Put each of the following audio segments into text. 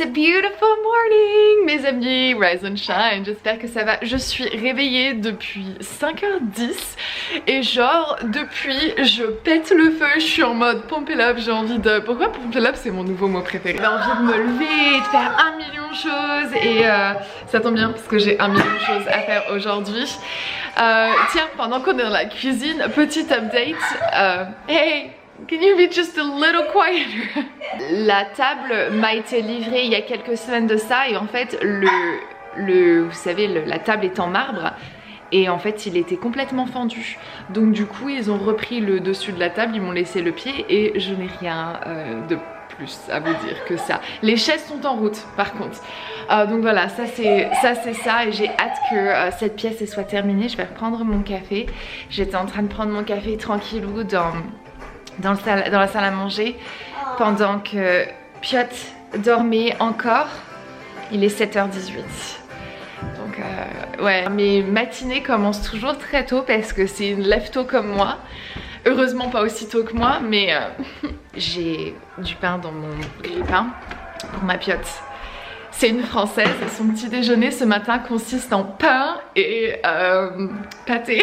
a beautiful morning mes amis, rise and shine, j'espère que ça va. Je suis réveillée depuis 5h10 et genre depuis je pète le feu, je suis en mode pump it up, j'ai envie de... Pourquoi pump it up c'est mon nouveau mot préféré. J'ai envie de me lever, de faire 1 million de choses et ça tombe bien parce que j'ai 1 million de choses à faire aujourd'hui. Tiens, pendant qu'on est dans la cuisine, petit update, hey! Can you be just a little quieter? La table m'a été livrée il y a quelques semaines de ça et en fait vous savez la table est en marbre et en fait il était complètement fendu. Donc du coup ils ont repris le dessus de la table, ils m'ont laissé le pied et je n'ai rien de plus à vous dire que ça. Les chaises sont en route par contre. Donc voilà, ça c'est ça et j'ai hâte que cette pièce soit terminée. Je vais reprendre mon café. J'étais en train de prendre mon café tranquillou dans la salle à manger pendant que Piot dormait encore. Il est 7h18. Donc ouais, mes matinées commencent toujours très tôt parce que c'est une lève-tôt comme moi. Heureusement pas aussi tôt que moi, mais j'ai du pain dans mon grille-pain pour ma Piot. C'est une française et son petit déjeuner ce matin consiste en pain et pâté.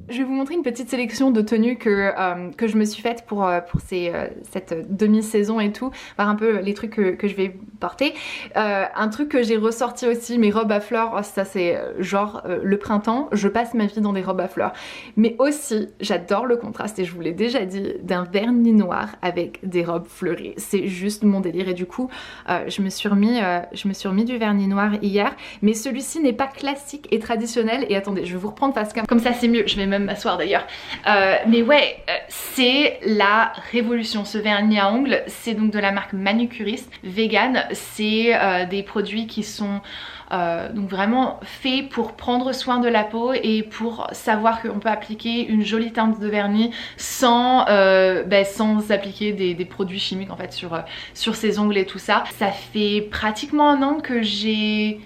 Je vais vous montrer une petite sélection de tenues que je me suis faite pour cette demi-saison et tout, voir un peu les trucs que je vais porter. Un truc que j'ai ressorti aussi, mes robes à fleurs, oh, ça c'est genre le printemps, je passe ma vie dans des robes à fleurs. Mais aussi, j'adore le contraste et je vous l'ai déjà dit, d'un vernis noir avec des robes fleuries. C'est juste mon délire et du coup, je me suis remis du vernis noir hier, mais celui-ci n'est pas classique et traditionnel. Et attendez, je vais vous reprendre face cam, comme ça c'est mieux, je vais même m'asseoir d'ailleurs. Mais ouais, c'est la révolution. Ce vernis à ongles, c'est donc de la marque Manucuriste vegan. C'est des produits qui sont donc vraiment faits pour prendre soin de la peau et pour savoir qu'on peut appliquer une jolie teinte de vernis sans appliquer des produits chimiques en fait sur ses ongles et tout ça. Ça fait pratiquement 1 an que j'ai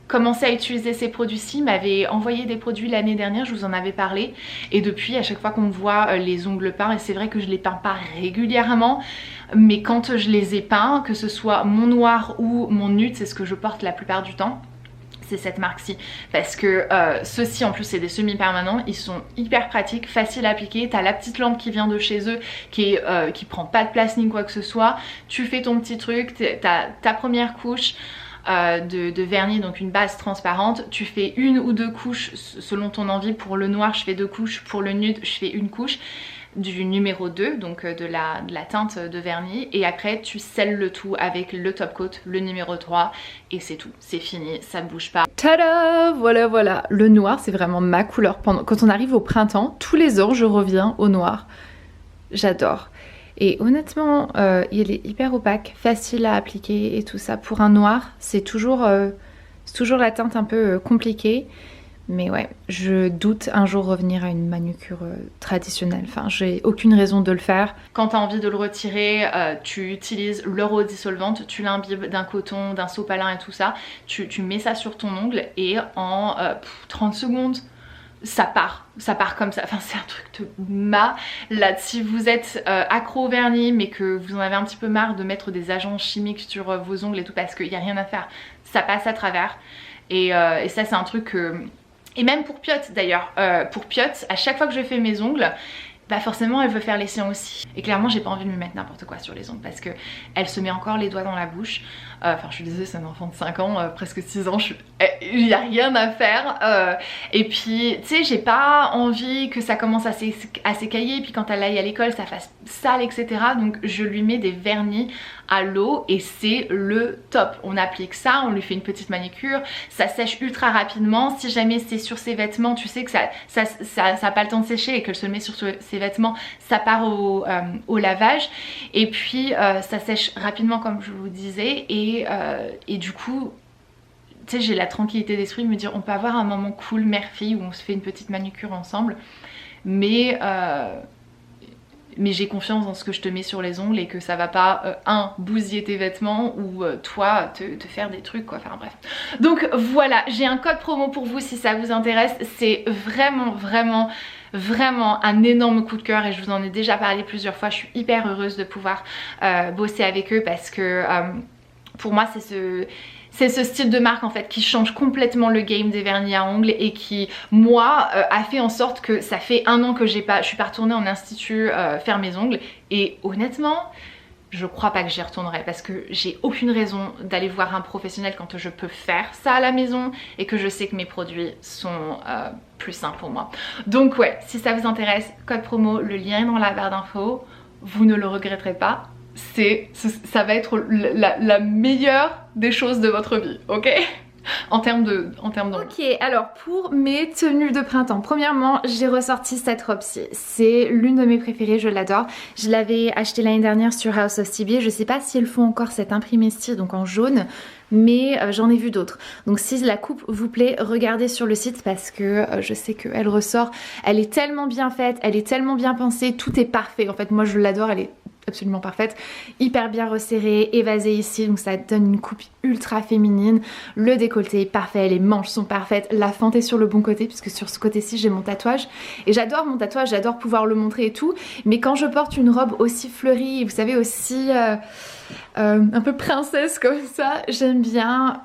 commencé à utiliser ces produits-ci, m'avait envoyé des produits l'année dernière, je vous en avais parlé, et depuis à chaque fois qu'on voit les ongles peints, et c'est vrai que je les peins pas régulièrement, mais quand je les ai peints, que ce soit mon noir ou mon nude, c'est ce que je porte la plupart du temps, c'est cette marque-ci, parce que ceux-ci en plus c'est des semi-permanents, ils sont hyper pratiques, faciles à appliquer, t'as la petite lampe qui vient de chez eux qui prend pas de place ni quoi que ce soit, tu fais ton petit truc, t'as ta première couche de vernis, donc une base transparente, tu fais 1 ou 2 couches selon ton envie. Pour le noir je fais 2 couches, pour le nude je fais 1 couche du numéro 2, donc de la teinte de vernis, et après tu scelles le tout avec le top coat, le numéro 3, et c'est tout, c'est fini, ça ne bouge pas. Tada, voilà, le noir c'est vraiment ma couleur. Quand on arrive au printemps, tous les ans je reviens au noir, j'adore. Et honnêtement, il est hyper opaque, facile à appliquer et tout ça. Pour un noir, c'est toujours la teinte un peu compliquée. Mais ouais, je doute un jour revenir à une manucure traditionnelle. Enfin, j'ai aucune raison de le faire. Quand tu as envie de le retirer, tu utilises l'eau dissolvante, tu l'imbibes d'un coton, d'un sopalin et tout ça. Tu mets ça sur ton ongle et en 30 secondes, ça part comme ça. Enfin c'est un truc de malade. Si vous êtes accro au vernis mais que vous en avez un petit peu marre de mettre des agents chimiques sur vos ongles et tout, parce qu'il n'y a rien à faire, ça passe à travers. Et ça c'est un truc que... Et même pour Piot d'ailleurs, pour Piot, à chaque fois que je fais mes ongles, bah forcément elle veut faire les siens aussi. Et clairement j'ai pas envie de lui mettre n'importe quoi sur les ongles parce que elle se met encore les doigts dans la bouche. Enfin je suis désolée, c'est un enfant de 5 ans, presque 6 ans, il n'y a rien à faire. Et puis tu sais, j'ai pas envie que ça commence à s'écailler, puis quand elle aille à l'école ça fasse sale, etc. Donc je lui mets des vernis à l'eau et c'est le top. On applique ça, on lui fait une petite manicure, ça sèche ultra rapidement. Si jamais c'est sur ses vêtements, tu sais que ça a pas le temps de sécher et qu'elle se le met sur ses vêtements, ça part au lavage. Et puis ça sèche rapidement comme je vous disais et du coup tu sais, j'ai la tranquillité d'esprit de me dire on peut avoir un moment cool mère-fille où on se fait une petite manucure ensemble, mais mais j'ai confiance dans ce que je te mets sur les ongles et que ça va pas, bousiller tes vêtements ou toi te faire des trucs quoi, enfin bref. Donc voilà, j'ai un code promo pour vous si ça vous intéresse, c'est vraiment un énorme coup de cœur et je vous en ai déjà parlé plusieurs fois. Je suis hyper heureuse de pouvoir bosser avec eux parce que pour moi c'est ce style de marque en fait qui change complètement le game des vernis à ongles et qui moi a fait en sorte que ça fait 1 an que je suis pas retournée en institut faire mes ongles et honnêtement je crois pas que j'y retournerai parce que j'ai aucune raison d'aller voir un professionnel quand je peux faire ça à la maison et que je sais que mes produits sont plus sains pour moi. Donc ouais, si ça vous intéresse, code promo, le lien est dans la barre d'infos, vous ne le regretterez pas. Ça va être la meilleure des choses de votre vie, ok? En termes d'ongles. Ok, alors pour mes tenues de printemps, premièrement j'ai ressorti cette robe-ci. C'est l'une de mes préférées, je l'adore. Je l'avais achetée l'année dernière sur House of TB. Je sais pas si elles font encore cette imprimé style, donc en jaune, mais j'en ai vu d'autres. Donc si la coupe vous plaît, regardez sur le site parce que je sais qu'elle ressort. Elle est tellement bien faite, elle est tellement bien pensée, tout est parfait. En fait moi je l'adore, elle est absolument parfaite, hyper bien resserrée, évasée ici, donc ça donne une coupe ultra féminine. Le décolleté est parfait, les manches sont parfaites, la fente est sur le bon côté puisque sur ce côté-ci j'ai mon tatouage et j'adore mon tatouage, j'adore pouvoir le montrer et tout, mais quand je porte une robe aussi fleurie, vous savez aussi un peu princesse comme ça, j'aime bien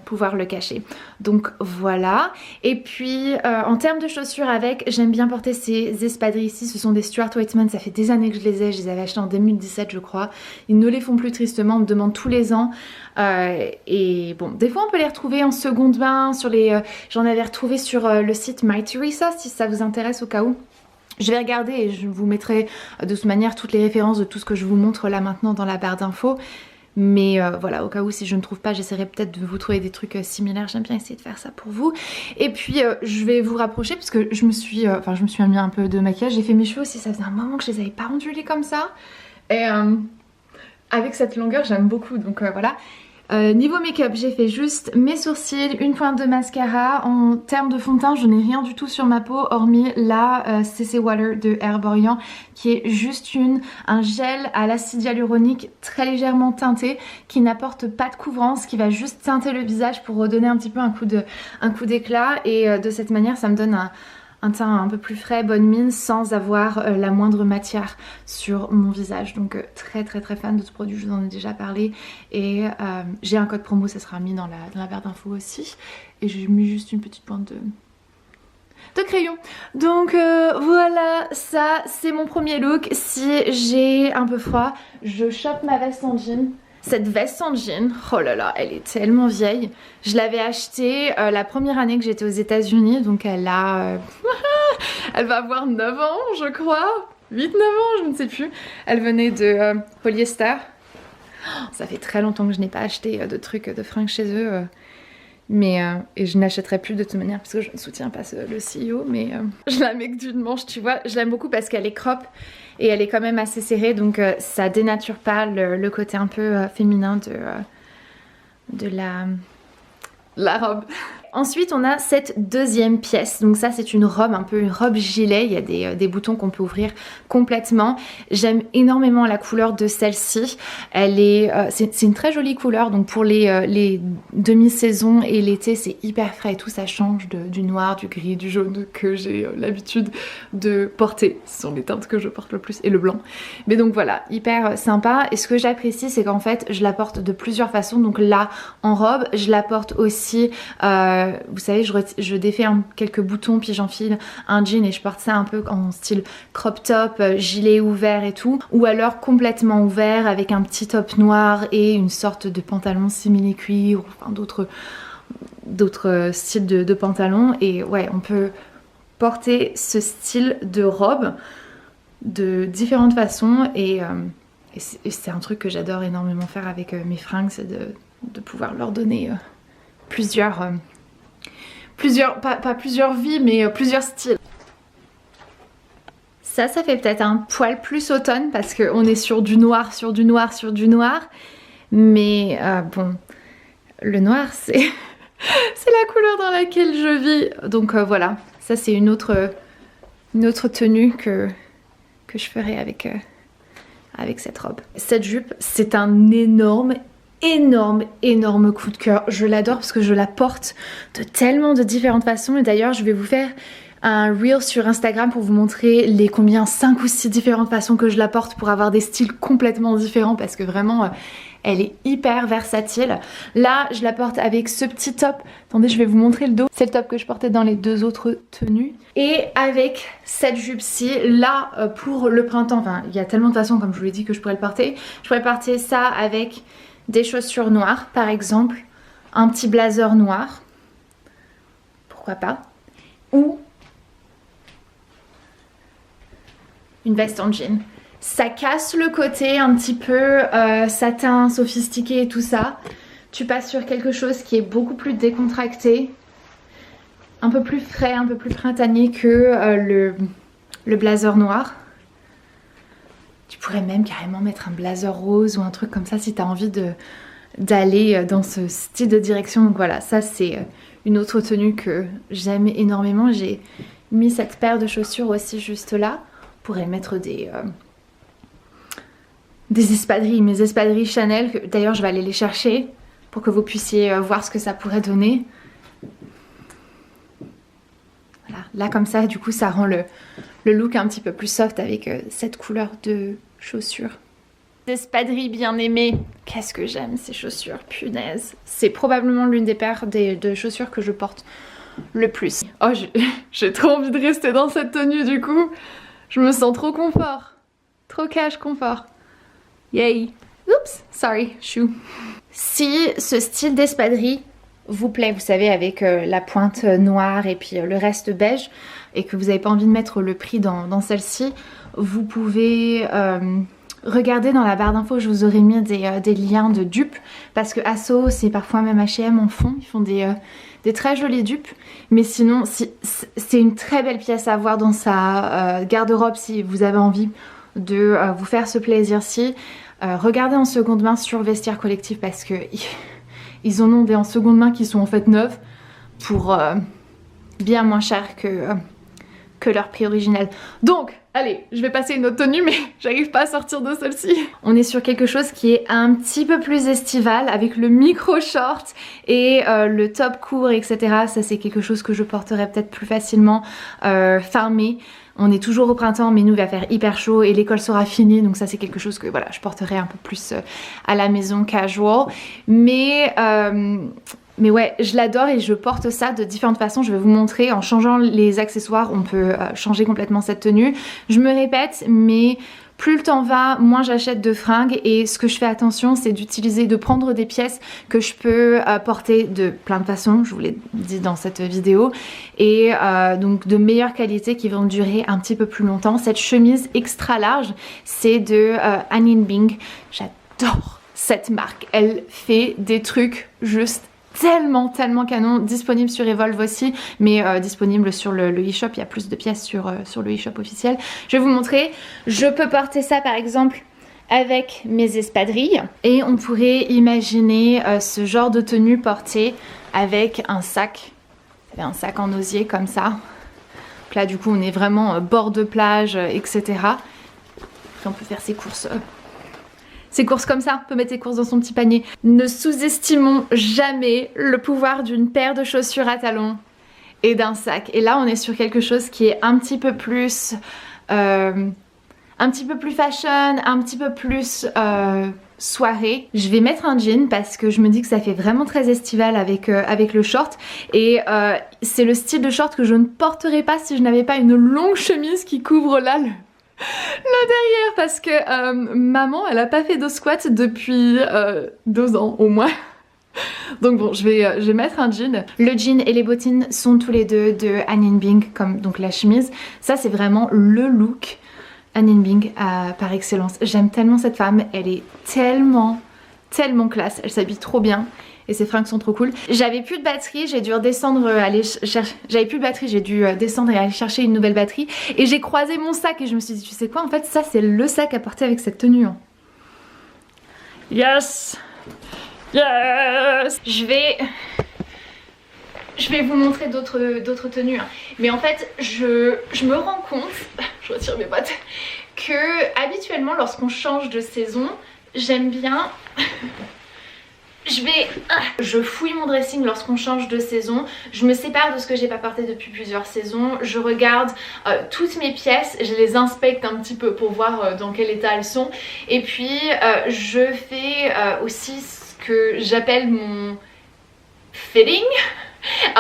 pouvoir le cacher. Donc voilà. Et puis en termes de chaussures avec, j'aime bien porter ces espadrilles ici. Ce sont des Stuart Weitzman, ça fait des années que je les ai. Je les avais achetées en 2017 je crois. Ils ne les font plus tristement, on me demande tous les ans. Et bon, des fois on peut les retrouver en seconde main sur les... j'en avais retrouvé sur le site My Teresa si ça vous intéresse au cas où. Je vais regarder et je vous mettrai de toute manière toutes les références de tout ce que je vous montre là maintenant dans la barre d'infos. Mais voilà, au cas où si je ne trouve pas, j'essaierai peut-être de vous trouver des trucs similaires. J'aime bien essayer de faire ça pour vous. Et puis je vais vous rapprocher parce que je me suis mis un peu de maquillage. J'ai fait mes cheveux aussi, ça faisait un moment que je les avais pas ondulés comme ça. Et avec cette longueur, j'aime beaucoup. Donc voilà. Niveau make-up, j'ai fait juste mes sourcils, une pointe de mascara. En termes de fond de teint, je n'ai rien du tout sur ma peau hormis la CC Water de Herborian qui est juste un gel à l'acide hyaluronique très légèrement teinté qui n'apporte pas de couvrance, qui va juste teinter le visage pour redonner un petit peu un coup d'éclat et de cette manière ça me donne un teint un peu plus frais, bonne mine, sans avoir la moindre matière sur mon visage. Donc très fan de ce produit, je vous en ai déjà parlé. Et j'ai un code promo, ça sera mis dans la barre d'infos aussi. Et j'ai mis juste une petite pointe de crayon. Donc voilà, ça c'est mon premier look. Si j'ai un peu froid, je chope ma veste en jean. Cette veste en jean, oh là là, elle est tellement vieille. Je l'avais achetée la première année que j'étais aux États-Unis, donc elle a... elle va avoir 9 ans, je crois. 8-9 ans, je ne sais plus. Elle venait de polyester. Ça fait très longtemps que je n'ai pas acheté de trucs, de fringues chez eux. Et je n'achèterai plus de toute manière parce que je ne soutiens pas le CEO, mais je la mets que d'une manche, tu vois. Je l'aime beaucoup parce qu'elle est crop et elle est quand même assez serrée, donc ça dénature pas le côté un peu féminin de la robe. Ensuite on a cette deuxième pièce, donc ça c'est une robe, un peu une robe gilet, il y a des boutons qu'on peut ouvrir complètement. J'aime énormément la couleur de celle-ci, elle est, c'est une très jolie couleur, donc pour les demi-saisons et l'été c'est hyper frais et tout, ça change du noir, du gris, du jaune que j'ai l'habitude de porter. Ce sont les teintes que je porte le plus et le blanc. Mais donc voilà, hyper sympa, et ce que j'apprécie c'est qu'en fait je la porte de plusieurs façons, donc là en robe, je la porte aussi... vous savez, je défais quelques boutons puis j'enfile un jean et je porte ça un peu en style crop top, gilet ouvert et tout, ou alors complètement ouvert avec un petit top noir et une sorte de pantalon simili-cuir, enfin d'autres styles de pantalons. Et ouais, on peut porter ce style de robe de différentes façons et c'est un truc que j'adore énormément faire avec mes fringues, c'est de pouvoir leur donner pas plusieurs vies, mais plusieurs styles. Ça fait peut-être un poil plus automne parce qu'on est sur du noir, sur du noir, sur du noir. Mais bon, le noir c'est c'est la couleur dans laquelle je vis. Donc voilà, ça c'est une autre tenue que que je ferai avec, avec cette robe. Cette jupe, c'est un énorme coup de cœur. Je l'adore parce que je la porte de tellement de différentes façons. Et d'ailleurs, je vais vous faire un reel sur Instagram pour vous montrer les combien 5 ou 6 différentes façons que je la porte pour avoir des styles complètement différents parce que vraiment elle est hyper versatile. Là je la porte avec ce petit top, attendez je vais vous montrer le dos, c'est le top que je portais dans les deux autres tenues, et avec cette jupe-ci là pour le printemps. Enfin il y a tellement de façons comme je vous l'ai dit que je pourrais le porter. Je pourrais porter ça avec des chaussures noires par exemple, un petit blazer noir, pourquoi pas, ou une veste en jean. Ça casse le côté un petit peu satin, sophistiqué et tout ça. Tu passes sur quelque chose qui est beaucoup plus décontracté, un peu plus frais, un peu plus printanier que le blazer noir. Tu pourrais même carrément mettre un blazer rose ou un truc comme ça si tu as envie d'aller dans ce style de direction. Donc voilà, ça c'est une autre tenue que j'aime énormément. J'ai mis cette paire de chaussures aussi juste là. Pourrais mettre des espadrilles, mes espadrilles Chanel, d'ailleurs je vais aller les chercher pour que vous puissiez voir ce que ça pourrait donner. Voilà, là comme ça du coup ça rend le look un petit peu plus soft avec cette couleur de chaussures. Espadrilles bien aimées, qu'est-ce que j'aime ces chaussures, punaise. C'est probablement l'une des paires de chaussures que je porte le plus. Oh j'ai trop envie de rester dans cette tenue du coup. Je me sens trop confort. Trop cash confort. Yay. Oups, sorry, chou. Si ce style d'espadrille vous plaît, vous savez, avec la pointe noire et puis le reste beige, et que vous n'avez pas envie de mettre le prix dans celle-ci, vous pouvez regarder dans la barre d'infos, je vous aurai mis des liens de dupes, parce que Asso, c'est parfois même H&M en font, ils font des très jolies dupes, mais sinon c'est une très belle pièce à avoir dans sa garde-robe si vous avez envie de vous faire ce plaisir-ci. Regardez en seconde main sur Vestiaire Collectif parce que ils en ont des en seconde main qui sont en fait neuves pour bien moins cher que leur prix originel. Donc allez, je vais passer une autre tenue mais j'arrive pas à sortir de celle-ci. On est sur quelque chose qui est un petit peu plus estival avec le micro short et le top court etc. Ça c'est quelque chose que je porterai peut-être plus facilement fin mai. On est toujours au printemps mais nous il va faire hyper chaud et l'école sera finie, donc ça c'est quelque chose que voilà je porterai un peu plus à la maison casual. Mais ouais, je l'adore et je porte ça de différentes façons. Je vais vous montrer, en changeant les accessoires, on peut changer complètement cette tenue. Je me répète, mais plus le temps va, moins j'achète de fringues. Et ce que je fais attention, c'est de prendre des pièces que je peux porter de plein de façons, je vous l'ai dit dans cette vidéo. Et donc de meilleure qualité qui vont durer un petit peu plus longtemps. Cette chemise extra large, c'est de An In Bing. J'adore cette marque. Elle fait des trucs juste tellement canon, disponible sur Evolve aussi, mais disponible sur le e-shop. Il y a plus de pièces sur le e-shop officiel. Je vais vous montrer, je peux porter ça par exemple avec mes espadrilles et on pourrait imaginer ce genre de tenue portée avec un sac en osier comme ça. Donc là du coup on est vraiment bord de plage etc. Puis on peut faire ses courses comme ça, on peut mettre ses courses dans son petit panier. Ne sous-estimons jamais le pouvoir d'une paire de chaussures à talons et d'un sac. Et là on est sur quelque chose qui est un petit peu plus fashion, un petit peu plus soirée. Je vais mettre un jean parce que je me dis que ça fait vraiment très estival avec le short. Et c'est le style de short que je ne porterais pas si je n'avais pas une longue chemise qui couvre là le derrière, parce que maman elle a pas fait de squat depuis 2 ans au moins. Donc bon, je vais mettre un jean. Le jean et les bottines sont tous les deux de An In Bing, comme donc la chemise. Ça c'est vraiment le look An In Bing par excellence. J'aime tellement cette femme, elle est tellement classe, elle s'habille trop bien. Et ces fringues sont trop cool. J'avais plus de batterie, j'ai dû redescendre, j'ai dû descendre et aller chercher une nouvelle batterie. Et j'ai croisé mon sac et je me suis dit, tu sais quoi, en fait ça c'est le sac à porter avec cette tenue. Hein. Yes! Yes! Je vais je vais vous montrer d'autres tenues, hein. Mais en fait je me rends compte, je retire mes bottes, que habituellement lorsqu'on change de saison, j'aime bien je fouille mon dressing lorsqu'on change de saison, je me sépare de ce que j'ai pas porté depuis plusieurs saisons, je regarde toutes mes pièces, je les inspecte un petit peu pour voir dans quel état elles sont, et puis je fais aussi ce que j'appelle mon fitting.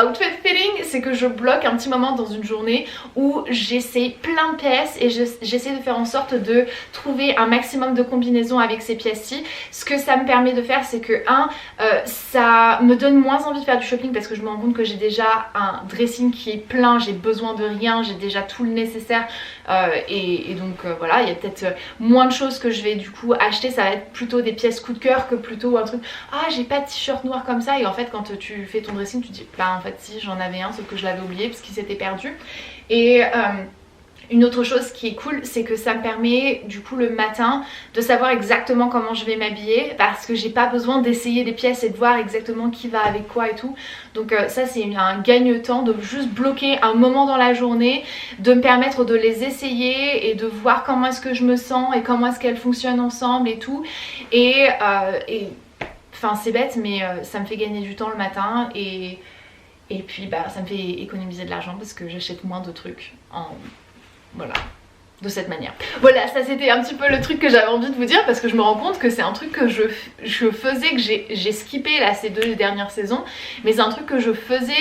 Outfit fitting, c'est que je bloque un petit moment dans une journée où j'essaie plein de pièces et j'essaie de faire en sorte de trouver un maximum de combinaisons avec ces pièces-ci. Ce que ça me permet de faire, c'est que ça me donne moins envie de faire du shopping parce que je me rends compte que j'ai déjà un dressing qui est plein, j'ai besoin de rien, j'ai déjà tout le nécessaire et donc voilà, il y a peut-être moins de choses que je vais du coup acheter, ça va être plutôt des pièces coup de cœur que plutôt un truc ah j'ai pas de t-shirt noir comme ça, et en fait quand tu fais ton dressing tu te dis bah en fait si j'en avais un sauf que je l'avais oublié parce qu'il s'était perdu. Et une autre chose qui est cool, c'est que ça me permet du coup le matin de savoir exactement comment je vais m'habiller parce que j'ai pas besoin d'essayer des pièces et de voir exactement qui va avec quoi et tout. Donc ça c'est un gagne-temps de juste bloquer un moment dans la journée, de me permettre de les essayer et de voir comment est-ce que je me sens et comment est-ce qu'elles fonctionnent ensemble et tout. Et enfin c'est bête mais ça me fait gagner du temps le matin et puis bah ça me fait économiser de l'argent parce que j'achète moins de trucs voilà, de cette manière. Voilà, ça c'était un petit peu le truc que j'avais envie de vous dire parce que je me rends compte que c'est un truc que je faisais, que j'ai skippé là ces 2 dernières saisons, mais c'est un truc que je faisais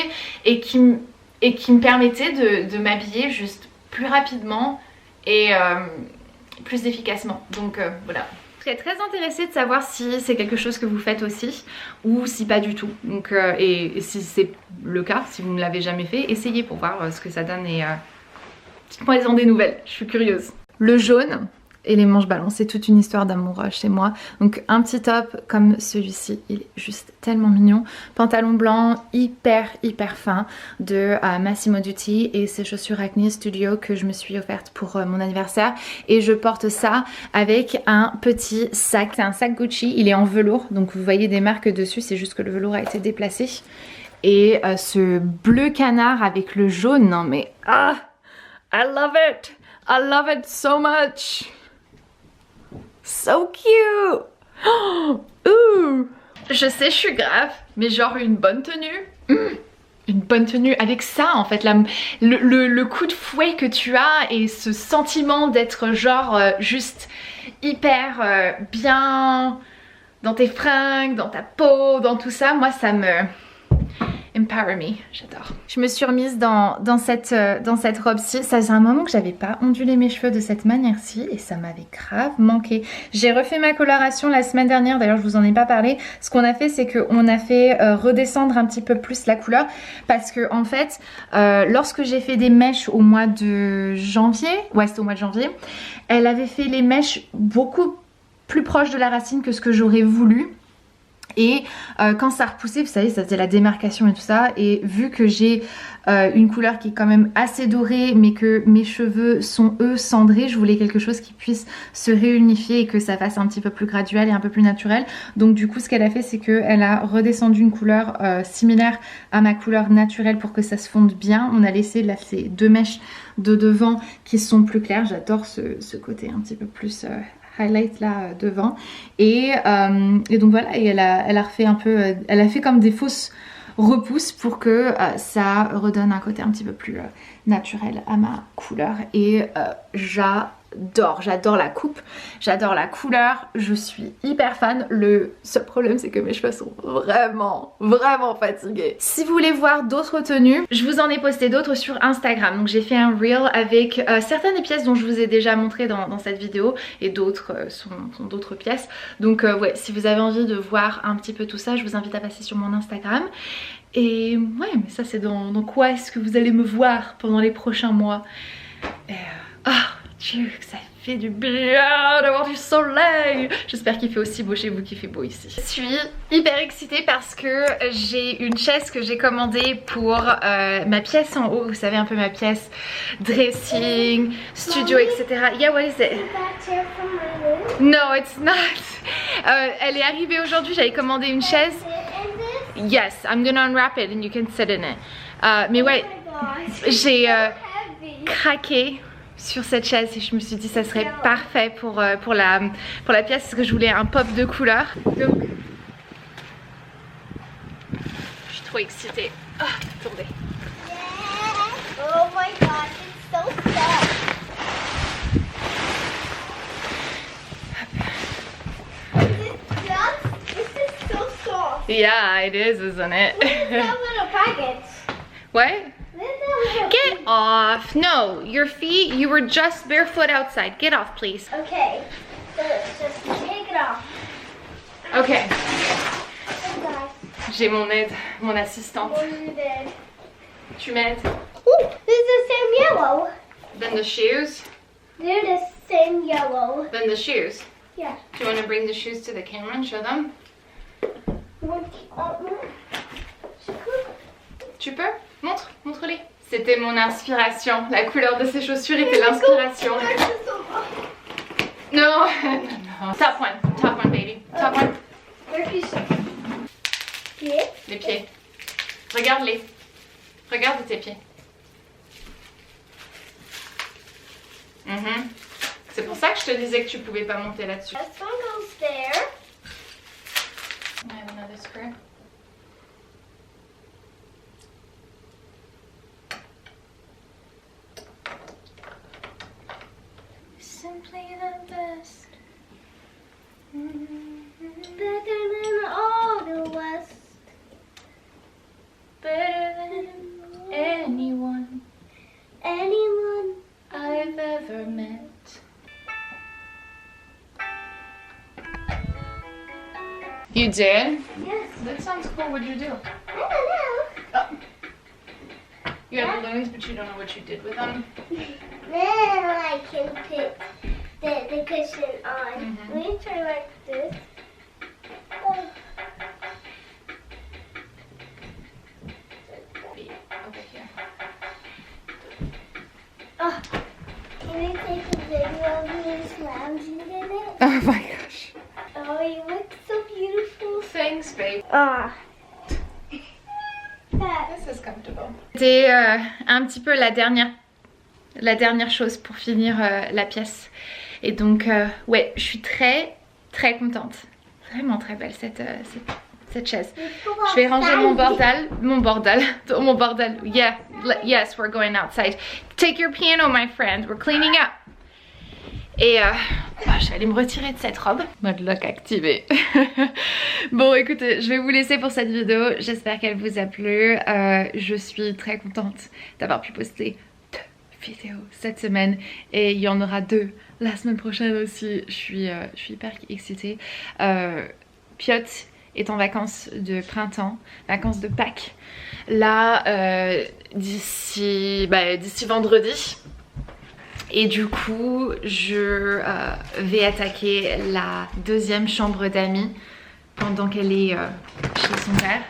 et qui me permettait de m'habiller juste plus rapidement et plus efficacement. Donc voilà. Je serais très intéressée de savoir si c'est quelque chose que vous faites aussi ou si pas du tout. Donc et si c'est le cas, si vous ne l'avez jamais fait, essayez pour voir ce que ça donne et dites-moi des nouvelles, je suis curieuse. Le jaune et les manches ballons, c'est toute une histoire d'amour chez moi. Donc un petit top comme celui-ci, il est juste tellement mignon. Pantalon blanc hyper fin de Massimo Dutti et ses chaussures Acne Studio que je me suis offerte pour mon anniversaire. Et je porte ça avec un petit sac, c'est un sac Gucci, il est en velours. Donc vous voyez des marques dessus, c'est juste que le velours a été déplacé. Et ce bleu canard avec le jaune, non mais ah, I love it so much. So cute. Ouh. Je sais, je suis grave, mais genre une bonne tenue. Une bonne tenue avec ça en fait, le coup de fouet que tu as et ce sentiment d'être genre juste hyper bien dans tes fringues, dans ta peau, dans tout ça, moi ça me... Empower me, j'adore. Je me suis remise dans cette robe-ci. Ça faisait un moment que j'avais pas ondulé mes cheveux de cette manière-ci et ça m'avait grave manqué. J'ai refait ma coloration la semaine dernière, d'ailleurs je vous en ai pas parlé. Ce qu'on a fait, c'est qu'on a fait redescendre un petit peu plus la couleur parce que en fait, lorsque j'ai fait des mèches au mois de janvier, ouais c'était au mois de janvier, elle avait fait les mèches beaucoup plus proches de la racine que ce que j'aurais voulu. Et quand ça repoussait, vous savez, ça faisait la démarcation et tout ça. Et vu que j'ai une couleur qui est quand même assez dorée, mais que mes cheveux sont eux cendrés, je voulais quelque chose qui puisse se réunifier et que ça fasse un petit peu plus graduel et un peu plus naturel. Donc du coup, ce qu'elle a fait, c'est qu'elle a redescendu une couleur similaire à ma couleur naturelle pour que ça se fonde bien. On a laissé là ces 2 mèches de devant qui sont plus claires. J'adore ce côté un petit peu plus... highlight là devant et donc voilà, et elle a refait un peu, elle a fait comme des fausses repousses pour que ça redonne un côté un petit peu plus naturel à ma couleur et j'adore la coupe, j'adore la couleur, je suis hyper fan. Le seul problème c'est que mes cheveux sont vraiment fatigués. Si vous voulez voir d'autres tenues, je vous en ai posté d'autres sur Instagram. Donc j'ai fait un reel avec certaines des pièces dont je vous ai déjà montré dans cette vidéo et d'autres sont d'autres pièces. Donc ouais, si vous avez envie de voir un petit peu tout ça, je vous invite à passer sur mon Instagram. Et ouais, mais ça c'est dans quoi est-ce que vous allez me voir pendant les prochains mois. Dieu, que ça fait du bien d'avoir du soleil. J'espère qu'il fait aussi beau chez vous qu'il fait beau ici. Je suis hyper excitée parce que j'ai une chaise que j'ai commandée pour ma pièce en haut. Vous savez, un peu ma pièce dressing, studio, etc. Yeah, what is it? No, it's not. Elle est arrivée aujourd'hui, j'avais commandé une chaise. Yes, I'm gonna unwrap it and you can sit in it. Mais ouais, j'ai craqué sur cette chaise et je me suis dit ça serait parfait pour la pièce parce que je voulais un pop de couleur. Donc, je suis trop excitée. Oh, attendez. Yeah. Oh my gosh, it's so soft. This is so soft. Yeah, it is, isn't it? Where's that little package? What? Where's that little Get off! No, your feet, you were just barefoot outside. Get off, please. Okay, so let's just take it off. Okay, Oh gosh, j'ai mon aide, mon assistante. what is it? Tu m'aides? Ooh, this is the same yellow. Then the shoes. They're the same yellow. Then the shoes. Yeah. Do you want to bring the shoes to the camera and show them? Tu peux? Montre, montre-les. C'était mon inspiration. La couleur de ces chaussures était l'inspiration. Non, non. Top one, baby. Top one. Les pieds. Regarde-les. Regarde tes pieds. C'est pour ça que je te disais que tu pouvais pas monter là-dessus. This one goes there. I have another screw. Simply the best. Better than all the West. Better than anyone Anyone. I've ever met. You did? Yes. That sounds cool. What'd you do? I don't know. Oh. You have balloons, but you don't know what you did with them. Then I can put the cushion on. Mhm. We try like this. Oh. Be over here. Oh. Can we take a video of me lounging in it? Oh my gosh. Oh, you look so beautiful. Thanks, babe. Ah. This is comfortable. C'était un petit peu la dernière chose pour finir la pièce. Et donc, ouais, je suis très contente. Vraiment très belle cette chaise. Je vais ranger mon bordel. Yeah, yes, we're going outside. Take your piano, my friend. We're cleaning up. Et je vais aller me retirer de cette robe. Mode lock activé. Bon, écoutez, je vais vous laisser pour cette vidéo. J'espère qu'elle vous a plu. Je suis très contente d'avoir pu poster 2 vidéos cette semaine. Et il y en aura 2 la semaine prochaine aussi. Je suis hyper excitée. Piotr est en vacances de printemps, vacances de Pâques. Là, d'ici vendredi. Et du coup, je vais attaquer la 2e chambre d'amis pendant qu'elle est chez son père.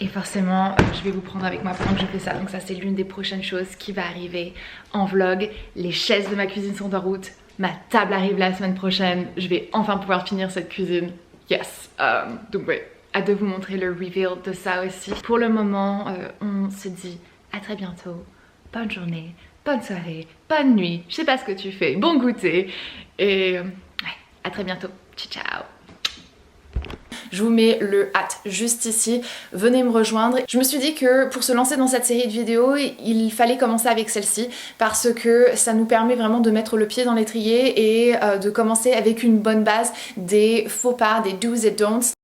Et forcément, je vais vous prendre avec moi pendant que je fais ça. Donc ça, c'est l'une des prochaines choses qui va arriver en vlog. Les chaises de ma cuisine sont en route. Ma table arrive la semaine prochaine. Je vais enfin pouvoir finir cette cuisine. Yes. Donc ouais, hâte de vous montrer le reveal de ça aussi. Pour le moment, on se dit à très bientôt. Bonne journée. Bonne soirée, bonne nuit, je sais pas ce que tu fais, bon goûter et ouais, à très bientôt, ciao ciao. Je vous mets le juste ici, venez me rejoindre. Je me suis dit que pour se lancer dans cette série de vidéos, il fallait commencer avec celle-ci parce que ça nous permet vraiment de mettre le pied dans l'étrier et de commencer avec une bonne base des faux pas, des do's et don'ts.